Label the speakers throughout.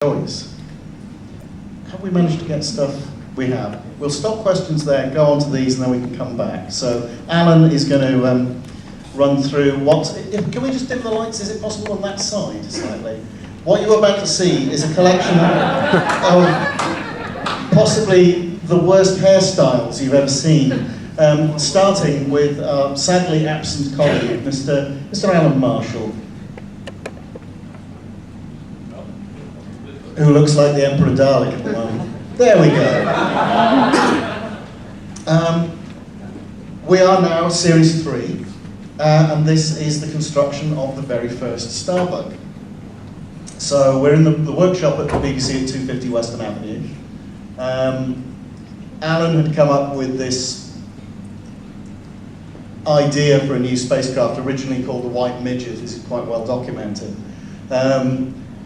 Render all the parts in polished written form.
Speaker 1: choice. Have we managed to get stuff? We have. We'll stop questions there, go on to these, and then we can come back. So Alan is going to run through what... Can we just dim the lights? Is it possible on that side slightly? What you're about to see is a collection of possibly the worst hairstyles you've ever seen. Starting with our sadly absent colleague, Mr. Alan Marshall, who looks like the Emperor Dalek at the moment. There we go. We are now Series 3, and this is the construction of the very first Starbug. So we're in the workshop at the BBC at 250 Western Avenue. Alan had come up with this idea for a new spacecraft, originally called the White Midget. This is quite well documented.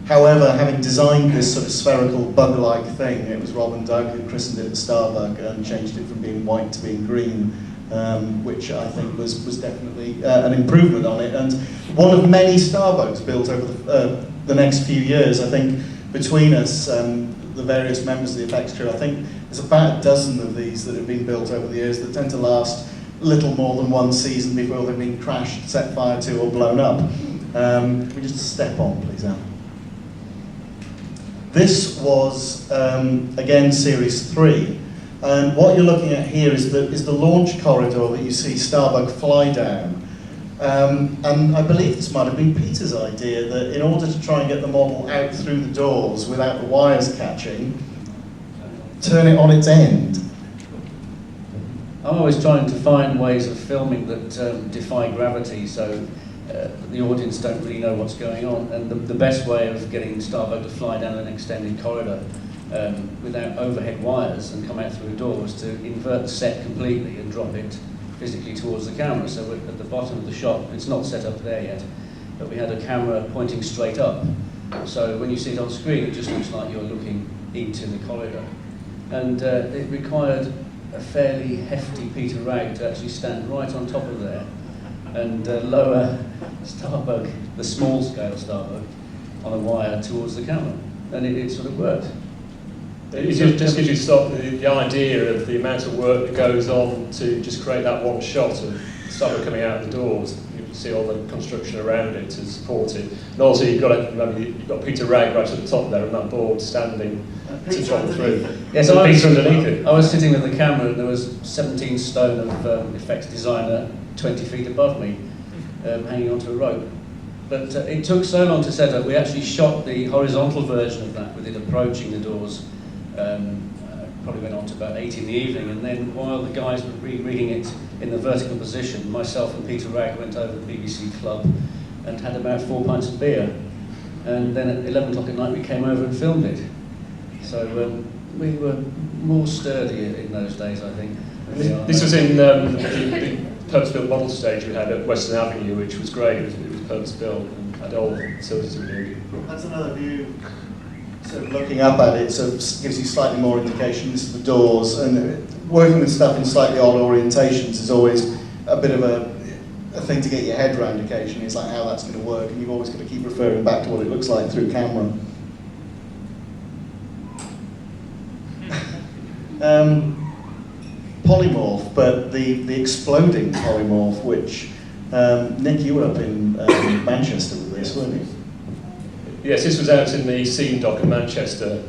Speaker 1: However, having designed this sort of spherical bug-like thing, it was Rob and Doug who christened it the Starbug and changed it from being white to being green, which I think was definitely an improvement on it. And one of many Starbugs built over the next few years. I think between us, the various members of the effects crew, I think there's about a dozen of these that have been built over the years that tend to last little more than one season before they've been crashed, set fire to, or blown up. We just step on, please, Alan. This was, again, Series 3, and what you're looking at here is the launch corridor that you see Starbug fly down. And I believe this might have been Peter's idea, that in order to try and get the model out through the doors without the wires catching, turn it on its end.
Speaker 2: I'm always trying to find ways of filming that defy gravity, so the audience don't really know what's going on. And the best way of getting Starbug to fly down an extended corridor without overhead wires and come out through a door was to invert the set completely and drop it physically towards the camera. So we're at the bottom of the shot, it's not set up there yet, but we had a camera pointing straight up. So when you see it on screen, it just looks like you're looking into the corridor. And it required a fairly hefty Peter Ragg to actually stand right on top of there and lower Starbug, the small scale Starbug, on a wire towards the camera. And it sort of worked.
Speaker 3: It just gives you the idea of the amount of work that goes on to just create that one shot of Starbug coming out of the doors. You can see all the construction around it to support it. And also you've got Peter Ragg right at the top there on that board standing to drop through.
Speaker 2: Yeah, so
Speaker 3: Peter underneath it.
Speaker 2: I was sitting with the camera and there was 17 stone of effects designer 20 feet above me, hanging onto a rope. But it took so long to set up, we actually shot the horizontal version of that with it approaching the doors. Probably went on to about 8 in the evening, and then while the guys were reading it in the vertical position, myself and Peter Ragg went over to the BBC club and had about 4 pints of beer. And then at 11 o'clock at night we came over and filmed it. So we were more sturdy in those days, I think.
Speaker 3: This was in the purpose-built model stage we had at Western Avenue, which was great. It was purpose-built and had all the facilities we needed.
Speaker 1: That's another view. So looking up at it sort of gives you slightly more indication. This is the doors, and working with stuff in slightly odd orientations is always a bit of a thing to get your head around occasionally. It's like how that's going to work, and you've always got to keep referring back to what it looks like through camera. Polymorph, but the exploding polymorph, which Nick, you were up in Manchester with this, weren't you?
Speaker 3: Yes, this was out in the scene dock in Manchester.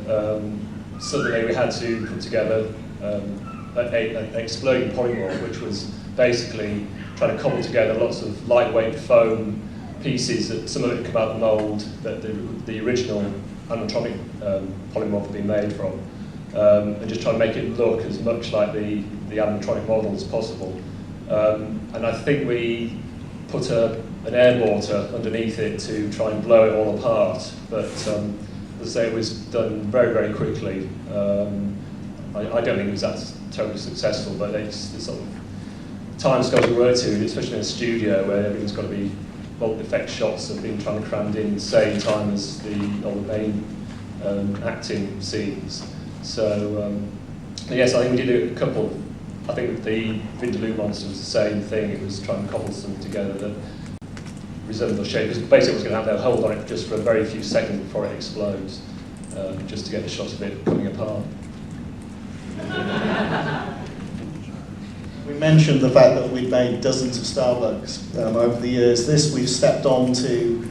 Speaker 3: Suddenly we had to put together an exploding polymorph, which was basically trying to cobble together lots of lightweight foam pieces, that some of it come out of the mould that the original animatronic polymorph had been made from, and just try to make it look as much like the animatronic model as possible. And I think we put an air mortar underneath it to try and blow it all apart, but as I say, it was done very, very quickly. I don't think it was that totally successful, but it's the sort of timescales we work to, especially in a studio where everything's got to be, well, effect shots have been trying to cram in the same time as all the main acting scenes. So yes, I think we did a couple. I think with the Vindaloo Monster was the same thing. It was trying to cobble something together that resembled the shape. Because basically, it was going to have their hold on it just for a very few seconds before it explodes. just to get the shot of it coming apart.
Speaker 1: We mentioned the fact that we've made dozens of Starbucks over the years. This we've stepped on to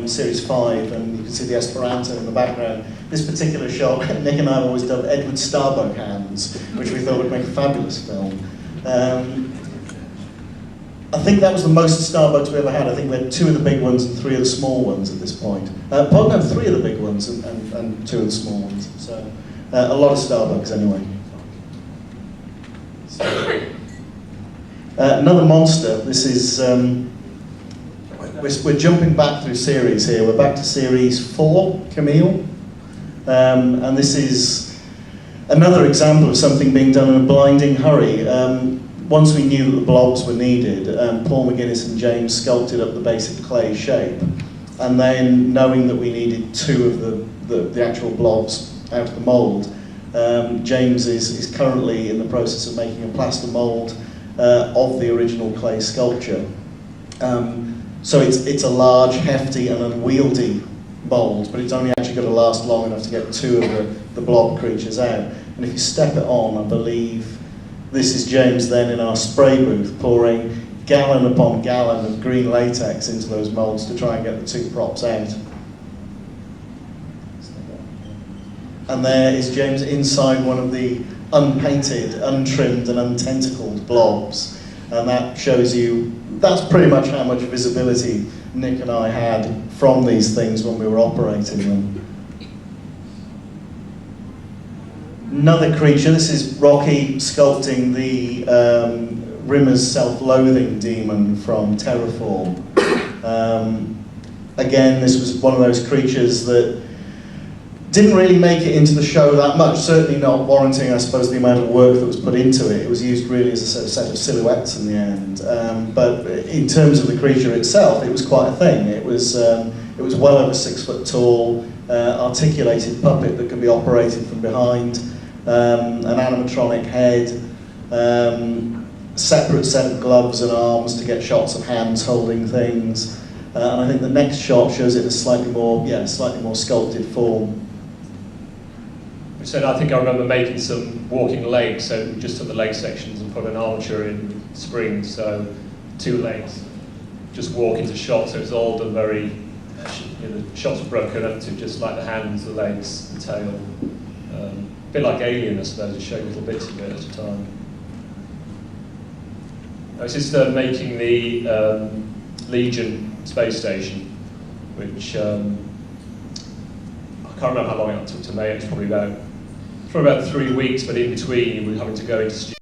Speaker 1: Series 5, and you can see the Esperanto in the background. This particular shot, Nick and I have always dubbed Edward Starbuck hands, which we thought would make a fabulous film. I think that was the most Starbucks we ever had. I think we had 2 of the big ones and 3 of the small ones at this point. Pardon, no, 3 of the big ones and 2 of the small ones. So a lot of Starbucks anyway. Another monster. This is we're jumping back through series here. We're back to series 4, Camille, and this is another example of something being done in a blinding hurry. Once we knew that the blobs were needed, Paul McGuinness and James sculpted up the basic clay shape, and then knowing that we needed 2 of the actual blobs out of the mould, James is currently in the process of making a plaster mould of the original clay sculpture. So it's a large, hefty and unwieldy mould, but it's only actually got to last long enough to get 2 of the blob creatures out. And if you step it on, I believe this is James then in our spray booth pouring gallon upon gallon of green latex into those moulds to try and get the 2 props out. And there is James inside one of the unpainted, untrimmed and untentacled blobs. And that shows you, that's pretty much how much visibility Nick and I had from these things when we were operating them. Another creature, this is Rocky sculpting the Rimmer's self-loathing demon from Terraform. Again, this was one of those creatures that didn't really make it into the show that much, certainly not warranting, I suppose, the amount of work that was put into it. It was used really as a set of silhouettes in the end. But in terms of the creature itself, it was quite a thing. It was well over 6 foot tall, articulated puppet that could be operated from behind, an animatronic head, separate set of gloves and arms to get shots of hands holding things. And I think the next shot shows it in a slightly more sculpted form.
Speaker 3: So I think I remember making some walking legs, so we just took the leg sections and put an armature in springs, so 2 legs, just walk into shots, so it's all done very, the shots were broken up to just like the hands, the legs, the tail. A bit like Alien, I suppose, to show little bits of it at a time. I was just making the Legion space station, which I can't remember how long it took to make. It was probably about 3 weeks, but in between we were having to go into